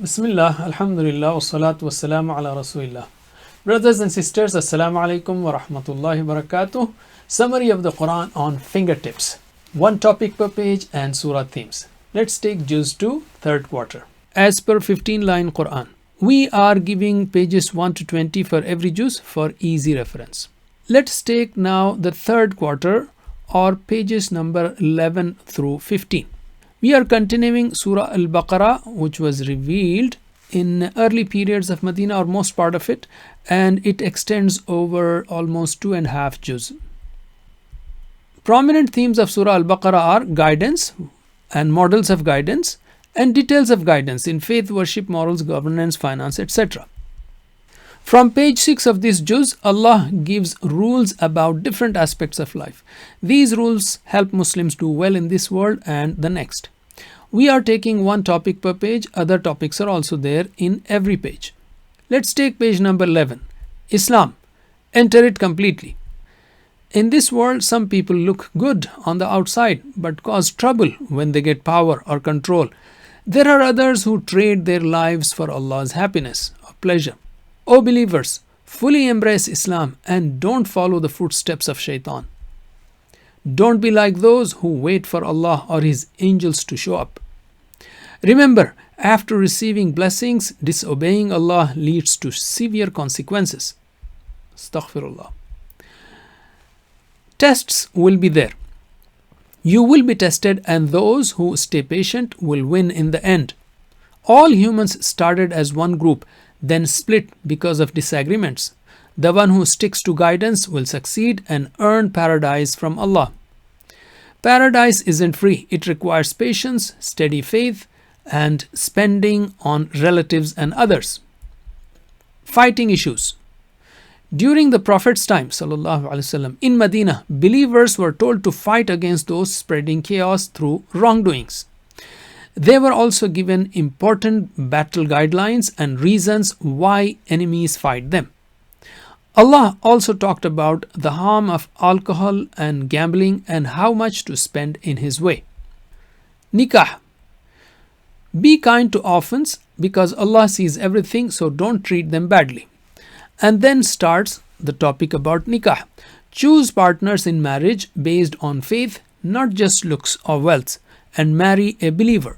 Bismillah, Alhamdulillah, wassalatu wassalamu ala Rasulillah. Brothers and sisters, Assalamu alaikum wa rahmatullahi wa barakatuh. Summary of the Quran on fingertips. One topic per page and surah themes. Let's take Juz 2, third quarter. As per 15-line Quran, we are giving pages 1 to 20 for every juz for easy reference. Let's take now the third quarter or pages number 11 through 15. We are continuing Surah Al-Baqarah, which was revealed in early periods of Medina or most part of it, and it extends over almost 2.5 juz. Prominent themes of Surah Al-Baqarah are guidance and models of guidance and details of guidance in faith, worship, morals, governance, finance, etc. From page 6 of this juz, Allah gives rules about different aspects of life. These rules help Muslims do well in this world and the next. We are taking one topic per page. Other topics are also there in every page. Let's take page number 11. Islam. Enter it completely. In this world, some people look good on the outside but cause trouble when they get power or control. There are others who trade their lives for Allah's happiness or pleasure. O believers, fully embrace Islam and don't follow the footsteps of Shaitan. Don't be like those who wait for Allah or His angels to show up. Remember, after receiving blessings, disobeying Allah leads to severe consequences. Astaghfirullah. Tests will be there. You will be tested, and those who stay patient will win in the end. All humans started as one group, then split because of disagreements. The one who sticks to guidance will succeed and earn paradise from Allah. Paradise isn't free. It requires patience, steady faith, and spending on relatives and others. Fighting issues. During the Prophet's time, sallallahu alaihi wasallam, in Medina, believers were told to fight against those spreading chaos through wrongdoings. They were also given important battle guidelines and reasons why enemies fight them. Allah also talked about the harm of alcohol and gambling and how much to spend in His way. Nikah. Be kind to orphans because Allah sees everything, so don't treat them badly. And then starts the topic about nikah. Choose partners in marriage based on faith, not just looks or wealth, and marry a believer.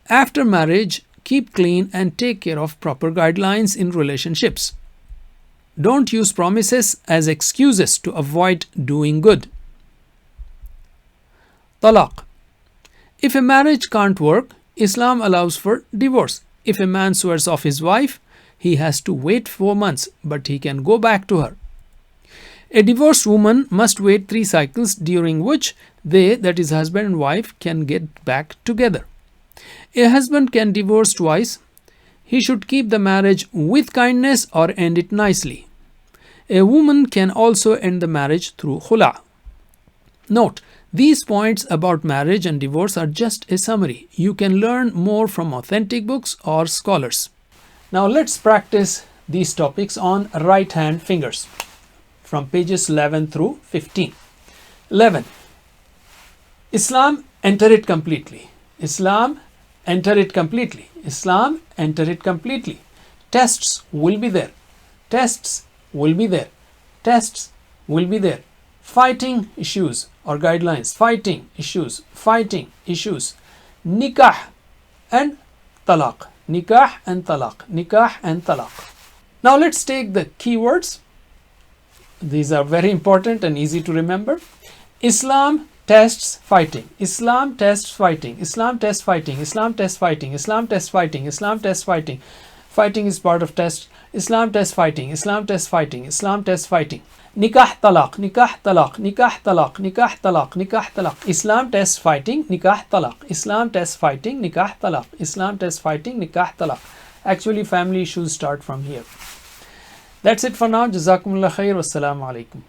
After marriage, keep clean and take care of proper guidelines in relationships. Don't use promises as excuses to avoid doing good. Talaq. If a marriage can't work, Islam allows for divorce. If a man swears off his wife, he has to wait 4 months, but he can go back to her. A divorced woman must wait 3 cycles, during which they, that is husband and wife, can get back together. A husband can divorce twice. He should keep the marriage with kindness or end it nicely. A woman can also end the marriage through khula. Note, these points about marriage and divorce are just a summary. You can learn more from authentic books or scholars. Now let's practice these topics on right hand fingers from pages 11 through 15. 11. Islam, enter it completely. Islam, enter it completely. Islam, enter it completely. Tests will be there. Tests will be there. Tests will be there. Fighting issues or guidelines. Fighting issues. Fighting issues. Nikah and talaq. Nikah and talaq. Nikah and talaq. Now let's take the keywords. These are very important and easy to remember. Islam tests fighting. Islam tests fighting. Islam tests fighting. Islam tests fighting. Islam tests fighting. Islam tests fighting. Fighting is part of test. Islam tests fighting. Islam tests fighting. Islam tests fighting. Nikah talaq. Nikah talaq. Nikah talaq. Nikah talaq. Nikah talaq. Islam tests fighting. Nikah talaq. Islam tests fighting. Nikah talaq. Islam tests fighting. Nikah talaq. Actually, family issues start from here. That's it for now. Jazakumullah khair. Wassalamu alaikum.